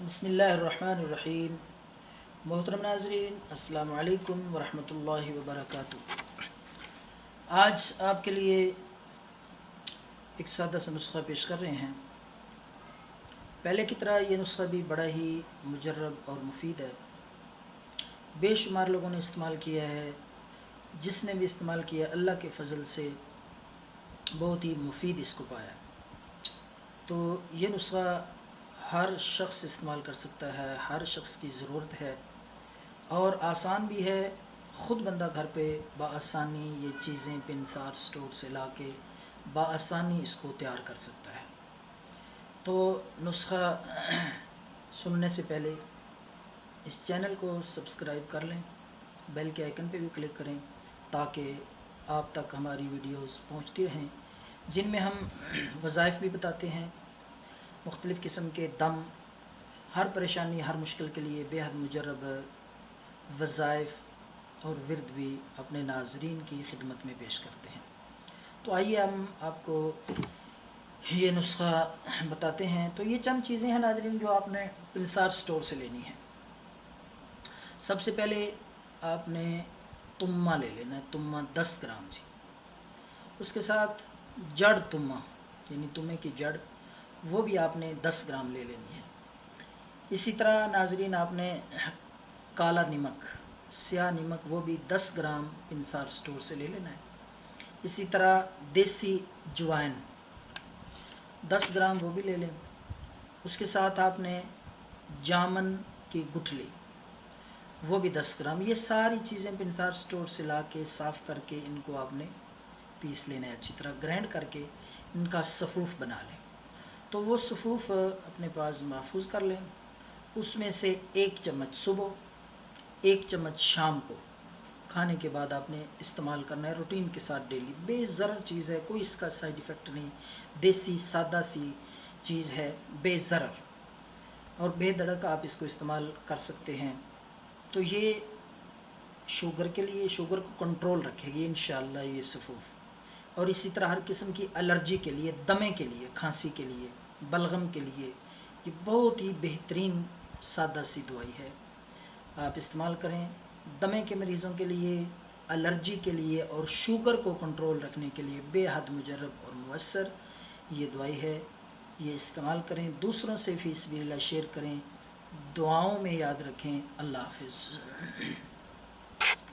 बिस्मिल्लाहिर्रहमानिर्रहीम। मोहतरम नाज़रीन, अस्सलामु अलैकुम वरहमतुल्लाहि वबरकातुहू। आज आपके लिए एक सादा सा नुस्ख़ा पेश कर रहे हैं। पहले की तरह ये नुस्ख़ा भी बड़ा ही मुजर्रब और मुफीद है। बेशुमार लोगों ने इस्तेमाल किया है। जिसने भी इस्तेमाल किया अल्लाह के फ़ज़ल से बहुत ही मुफीद इसको पाया। तो ये नुस्ख़ा हर शख्स इस्तेमाल कर सकता है, हर शख्स की ज़रूरत है और आसान भी है। ख़ुद बंदा घर पे बआसानी ये चीज़ें पिनसार स्टोर से ला के बआसानी इसको तैयार कर सकता है। तो नुस्ख़ा सुनने से पहले इस चैनल को सब्सक्राइब कर लें, बेल के आइकन पे भी क्लिक करें ताकि आप तक हमारी वीडियोस पहुंचती रहें, जिनमें हम वज़ाइफ भी बताते हैं, मुख्तलिफ़ किस्म के दम, हर परेशानी हर मुश्किल के लिए बेहद मुजर्रब वज़ाइफ और विर्द भी अपने नाज़रीन की खिदमत में पेश करते हैं। तो आइए हम आपको ये नुस्ख़ा बताते हैं। तो ये चंद चीज़ें हैं नाज़रीन जो आपने पिलसार स्टोर से लेनी है। सबसे पहले आपने तुम्मा ले लेना है, तुम्मा 10 ग्राम जी। उसके साथ जड़ तुम्मा यानी तुम्मे की जड़, वो भी आपने 10 ग्राम ले लेनी है। इसी तरह नाज़रीन आपने काला नमक, स्याह नमक, वो भी 10 ग्राम पिनसार स्टोर से ले लेना है। इसी तरह देसी जवाइन 10 ग्राम वो भी ले लें। उसके साथ आपने जामन की गुठली वो भी 10 ग्राम। ये सारी चीज़ें पिनसार स्टोर से ला के साफ़ करके इनको आपने पीस लेना है, अच्छी तरह ग्राइंड करके इनका सफ़ूफ़ बना लें। तो वो सफ़ूफ़ अपने पास महफूज कर लें। उसमें से 1 चम्मच सुबह, 1 चम्मच शाम को खाने के बाद आपने इस्तेमाल करना है रूटीन के साथ डेली। बेज़रर चीज़ है, कोई इसका साइड इफ़ेक्ट नहीं, देसी सादा सी चीज़ है, बेज़रर और बेधड़क आप इसको इस्तेमाल कर सकते हैं। तो ये शुगर के लिए, शुगर को कंट्रोल रखेगी इंशाअल्लाह ये सफ़ूफ़। और इसी तरह हर किस्म की एलर्जी के लिए, दमे के लिए, खांसी के लिए, बलगम के लिए ये बहुत ही बेहतरीन सादा सी दवाई है, आप इस्तेमाल करें। दमे के मरीज़ों के लिए, एलर्जी के लिए और शुगर को कंट्रोल रखने के लिए बेहद मुजर्रब और मुअस्सर ये दवाई है। ये इस्तेमाल करें, दूसरों से फ़ी सबिलिल्लाह शेयर करें, दुआओं में याद रखें। अल्लाह हाफ़िज़।